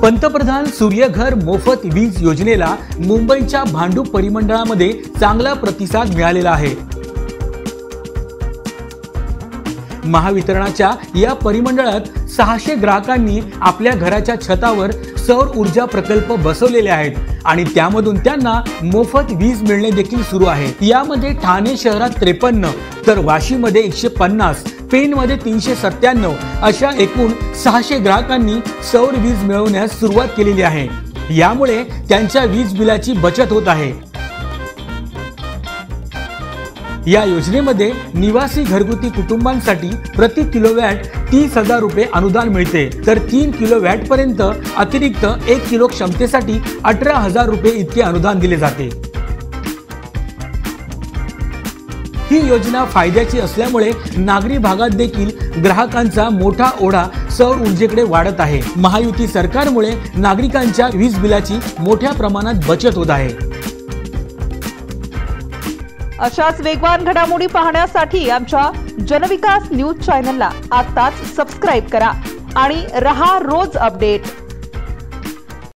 पंतप्रधान सूर्यघर मोफत वीज योजनेला मुंबईच्या भांडूप परिमंडळामध्ये चांगला प्रतिसाद मिळालेला आहे। महावितरणाच्या या परिमंडळात 600 ग्राहकांनी आपल्या घराच्या छतावर सौर ऊर्जा प्रकल्प बसवलेले आहेत आणि त्यामधून त्यांना मोफत वीज मिळणे देखील सुरू आहे। यामध्ये ठाणे शहरात 53 तर वाशीमध्ये 150, पेणमध्ये 397 अशा एकूण 600 ग्राहकांनी सौर वीज मिळवण्यास सुरुवात केलेली आहे। यामुळे त्यांच्या वीज बिलाची बचत होत आहे। या योजनेमध्ये निवासी घरगुती कुटुंबांसाठी प्रति किलोवॅट 30,000 रुपये अनुदान मिळते, तर 3 किलोवॅट पर्यंत अतिरिक्त 1 किलो क्षमतेसाठी 18,000 रुपये इतके अनुदान दिले जाते। ही योजना फायद्याची असल्यामुळे नागरी भागात देखील ग्राहकांचा मोठा ओढा सौर ऊर्जेकडे वाढत आहे। महायुती सरकारमुळे नागरिकांच्या वीज बिलाची मोठ्या प्रमाणात बचत होत आहे। अशाच वेगवान घडामोडी पाहण्यासाठी आमच्या जनविकास न्यूज चॅनलला आताच सबस्क्राइब करा आणि रहा रोज अपडेट।